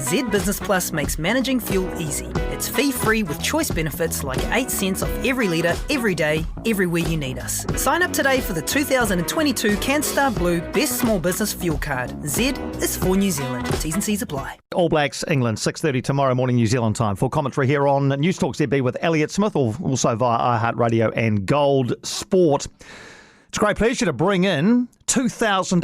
Z Business Plus makes managing fuel easy. It's fee-free with choice benefits like 8 cents off every litre, every day, everywhere you need us. Sign up today for the 2022 CanStar Blue Best Small Business Fuel Card. Z is for New Zealand. T's and C's apply. All Blacks, England, 6:30 tomorrow morning New Zealand time. For commentary here on News Talk ZB with Elliot Smith, or also via iHeartRadio and Gold Sport. It's a great pleasure to bring in 2003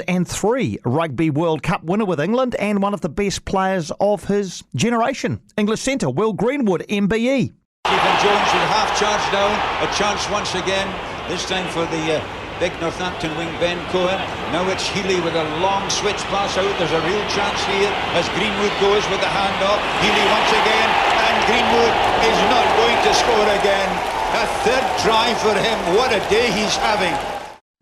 Rugby World Cup winner with England and one of the best players of his generation, English centre Will Greenwood, MBE. Stephen Jones with half charge now, a chance once again, this time for the big Northampton wing Ben Cohen. Now it's Healy with a long switch pass out. There's a real chance here as Greenwood goes with the handoff. Healy once again, and Greenwood is not going to score again. A third try for him. What a day he's having.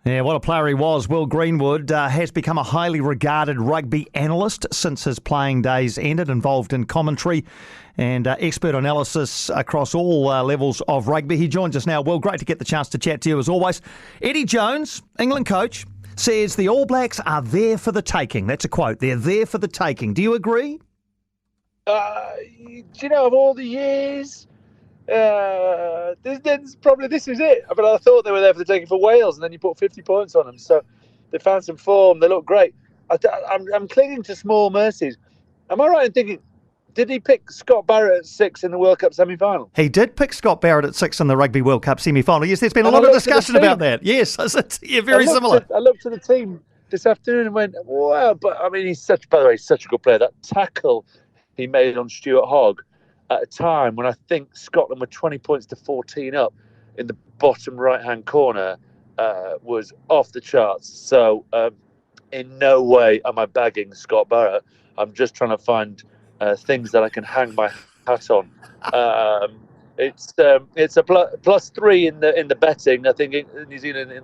Yeah, what a player he was. Will Greenwood has become a highly regarded rugby analyst since his playing days ended, involved in commentary and expert analysis across all levels of rugby. He joins us now. Will, great to get the chance to chat to you as always. Eddie Jones, England coach, says the All Blacks are there for the taking. That's a quote. They're there for the taking. Do you agree? Do you know, of all the years... this is it. I mean, I thought they were there for the taking for Wales, and then you put 50 points on them. So they found some form. They look great. I'm clinging to small mercies. Am I right in thinking, did he pick Scott Barrett at 6 in the World Cup semi-final? He did pick Scott Barrett at 6 in the Rugby World Cup semi-final. Yes, there's been a lot of discussion about that. Yes, yeah, very similar. I looked at the team this afternoon and went, wow. But I mean, he's such a good player. That tackle he made on Stuart Hogg at a time when I think Scotland were 20 points to 14 up in the bottom right-hand corner was off the charts. So in no way am I bagging Scott Barrett. I'm just trying to find things that I can hang my hat on. It's a +3 in the betting. I think New Zealand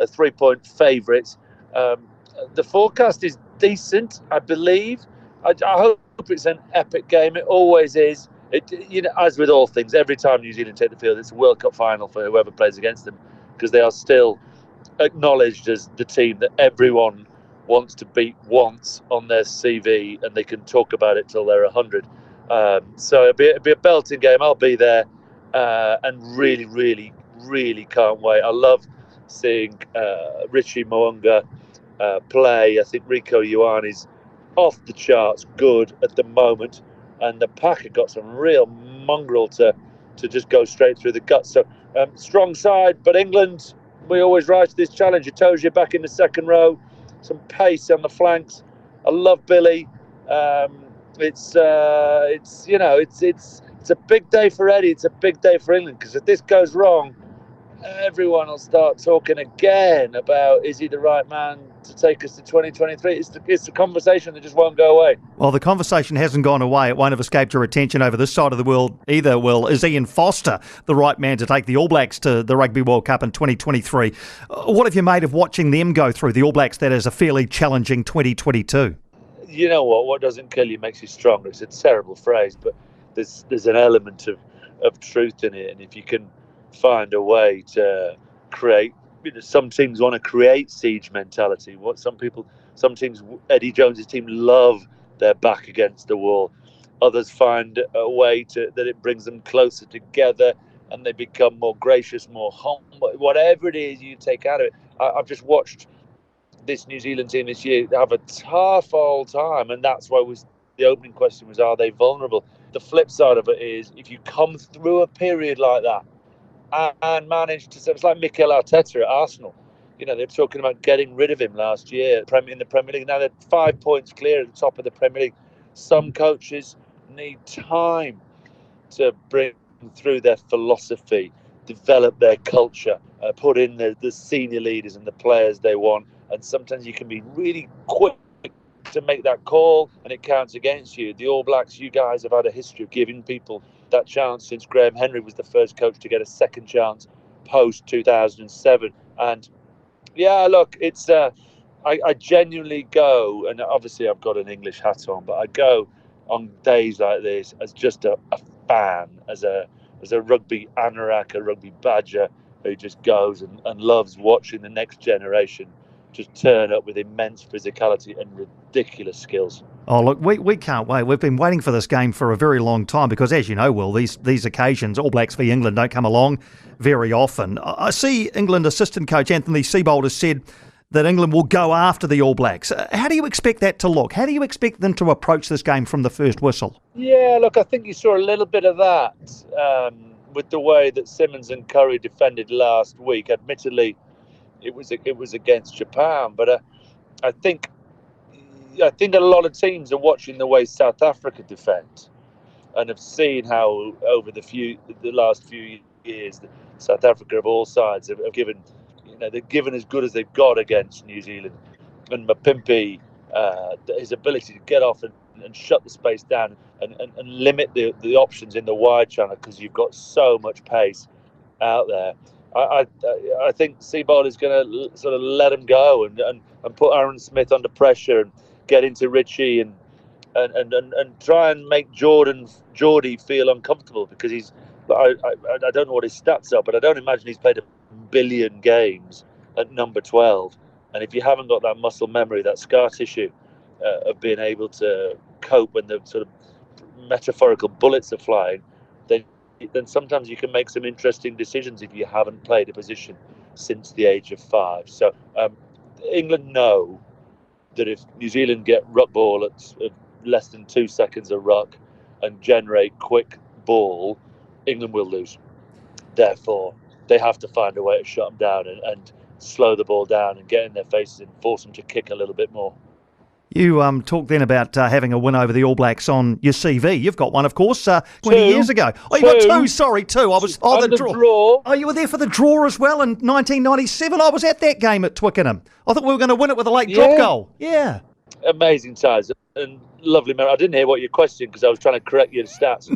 a 3-point favourite. The forecast is decent, I believe. I hope it's an epic game. It always is. As with all things, every time New Zealand take the field, it's a World Cup final for whoever plays against them, because they are still acknowledged as the team that everyone wants to beat once on their CV, and they can talk about it till they're 100. So it'll be a belting game. I'll be there, and really, really, really can't wait. I love seeing Richie Mo'unga play. I think Rieko Ioane's off the charts good at the moment. And the pack have got some real mongrel to just go straight through the guts. So strong side, but England, we always rise to this challenge. Itoje back in the second row, some pace on the flanks. I love Billy. It's a big day for Eddie. It's a big day for England, because if this goes wrong, everyone will start talking again about, is he the right man to take us to 2023? It's the conversation that just won't go away. Well, the conversation hasn't gone away. It won't have escaped your attention over this side of the world either, Will. Is Ian Foster the right man to take the All Blacks to the Rugby World Cup in 2023? What have you made of watching them go through, the All Blacks, that is a fairly challenging 2022? You know what doesn't kill you makes you stronger. It's a terrible phrase, but there's an element of truth in it. And if you can find a way to create, some teams want to create siege mentality. Some teams, Eddie Jones's team, love their back against the wall. Others find a way that it brings them closer together, and they become more gracious, more humble. Whatever it is you take out of it. I've just watched this New Zealand team this year have a tough old time, and that's why the opening question was, are they vulnerable? The flip side of it is, if you come through a period like that and manage to, it's like Mikel Arteta at Arsenal. They're talking about getting rid of him last year in the Premier League. Now they're 5 points clear at the top of the Premier League. Some coaches need time to bring through their philosophy, develop their culture, put in the senior leaders and the players they want. And sometimes you can be really quick to make that call, and it counts against you. The All Blacks, you guys have had a history of giving people that chance since Graham Henry was the first coach to get a second chance post 2007. And yeah, look, it's I genuinely go, and obviously I've got an English hat on, but I go on days like this as just a fan, as a rugby anorak, a rugby badger who just goes and loves watching the next generation just turn up with immense physicality and ridiculous skills. Oh, look, we can't wait. We've been waiting for this game for a very long time because, as you know, Will, these occasions, All Blacks v England, don't come along very often. I see England assistant coach Anthony Seibold has said that England will go after the All Blacks. How do you expect that to look? How do you expect them to approach this game from the first whistle? Yeah, look, I think you saw a little bit of that with the way that Simmons and Curry defended last week. Admittedly, it was against Japan, but I think a lot of teams are watching the way South Africa defend and have seen how over the last few years South Africa of all sides have given. They've given as good as they've got against New Zealand. And Mapimpi, his ability to get off and shut the space down and limit the options in the wide channel because you've got so much pace out there. I think Seibold is going to sort of let him go and put Aaron Smith under pressure and get into Richie and try and make Geordie feel uncomfortable because I don't know what his stats are, but I don't imagine he's played a billion games at number 12, and if you haven't got that muscle memory, that scar tissue of being able to cope when the sort of metaphorical bullets are flying, then sometimes you can make some interesting decisions if you haven't played a position since the age of 5. So England know that if New Zealand get ruck ball at less than 2 seconds a ruck and generate quick ball, England will lose. Therefore, they have to find a way to shut them down and slow the ball down and get in their faces and force them to kick a little bit more. You talked then about having a win over the All Blacks on your CV. You've got one, of course, 20 years ago. Oh, you got two. Sorry, two. I was the draw. Oh, you were there for the draw as well in 1997. I was at that game at Twickenham. I thought we were going to win it with a late drop goal. Yeah. Amazing times and lovely memory. I didn't hear what your question because I was trying to correct your stats.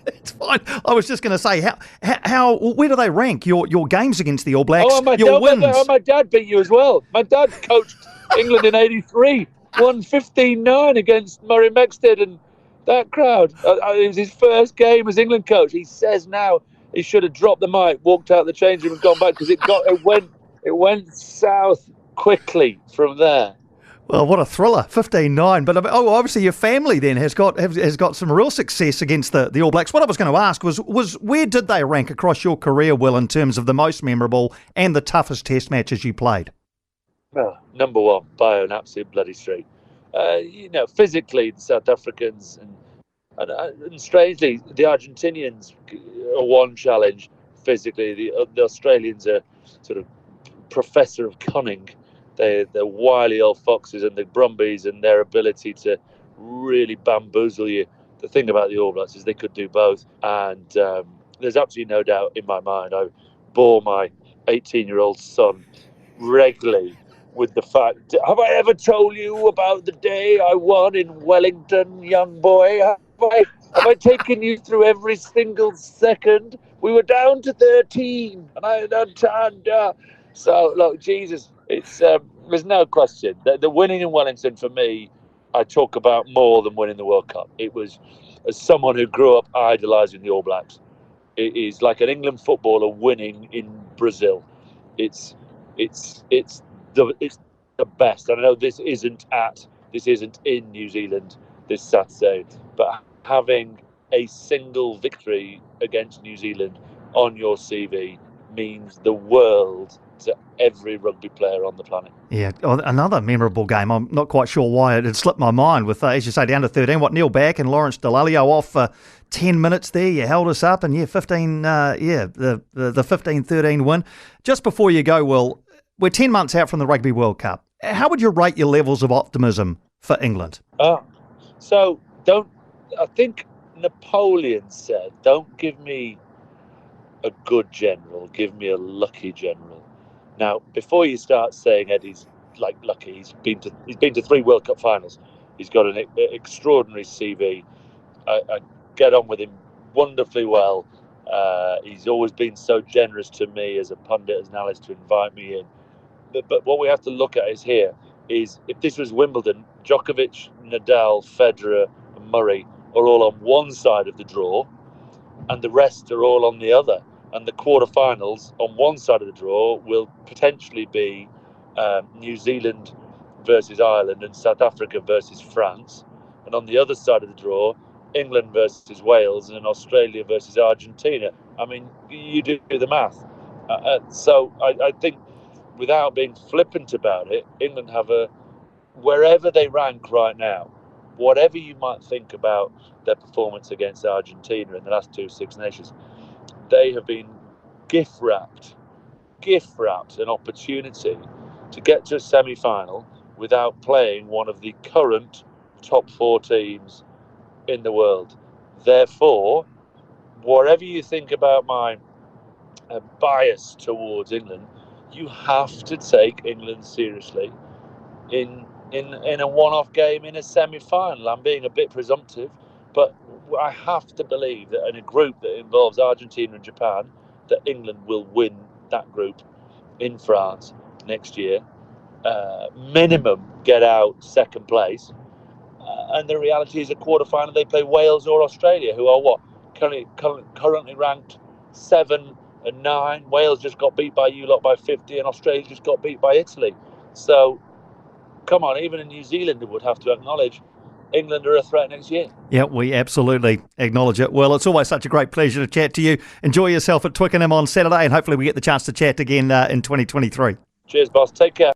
It's fine. I was just going to say, how where do they rank your games against the All Blacks? Oh, my dad beat you as well. My dad coached England in '83, won 15-9 against Murray Mexted and that crowd. It was his first game as England coach. He says now he should have dropped the mic, walked out the change room and gone back because it went south quickly from there. Well, what a thriller, 15-9. But obviously your family then has got some real success against the All Blacks. What I was going to ask was where did they rank across your career, Will, in terms of the most memorable and the toughest test matches you played? Oh, number one, by an absolute bloody street. Physically, the South Africans and strangely, the Argentinians are one challenge physically. The Australians are sort of professor of cunning. They're wily old foxes, and the Brumbies and their ability to really bamboozle you. The thing about the All Blacks is they could do both, and there's absolutely no doubt in my mind. I bore my 18-year-old son regularly with the fact, have I ever told you about the day I won in Wellington, young boy? Have I taken you through every single second? We were down to 13, and I had turned. So, look, Jesus. It's there's no question that the winning in Wellington for me, I talk about more than winning the World Cup. It was, as someone who grew up idolising the All Blacks, it is like an England footballer winning in Brazil. It's the best. And I know this isn't in New Zealand this Saturday, but having a single victory against New Zealand on your CV means the world to every rugby player on the planet. Yeah, another memorable game. I'm not quite sure why it had slipped my mind with, as you say, down to 13. Neil Back and Lawrence Dallaglio off for 10 minutes there. You held us up, and the 15-13 win. Just before you go, Will, we're 10 months out from the Rugby World Cup. How would you rate your levels of optimism for England? I think Napoleon said, don't give me a good general, give me a lucky general. Now, before you start saying Eddie's like lucky, he's been to 3 World Cup finals. He's got an extraordinary CV. I get on with him wonderfully well. He's always been so generous to me as a pundit, as an analyst, to invite me in. But what we have to look at is if this was Wimbledon, Djokovic, Nadal, Federer, and Murray are all on one side of the draw, and the rest are all on the other. And the quarterfinals on one side of the draw will potentially be New Zealand versus Ireland and South Africa versus France. and on the other side of the draw, England versus Wales and Australia versus Argentina. I mean, you do the math. So I think, without being flippant about it, England have wherever they rank right now, whatever you might think about their performance against Argentina in the last two Six Nations, they have been gift wrapped an opportunity to get to a semi-final without playing one of the current top four teams in the world. Therefore, whatever you think about my bias towards England, you have to take England seriously in a one-off game in a semi-final. I'm being a bit presumptive, but I have to believe that in a group that involves Argentina and Japan, that England will win that group in France next year. Minimum get out second place. And the reality is, a quarter-final, they play Wales or Australia, who are currently ranked 7 and 9. Wales just got beat by you lot by 50, and Australia just got beat by Italy. So, come on, even in New Zealand would have to acknowledge England are a threat next year. Yeah, we absolutely acknowledge it. Well, it's always such a great pleasure to chat to you. Enjoy yourself at Twickenham on Saturday, and hopefully we get the chance to chat again in 2023. Cheers, boss. Take care.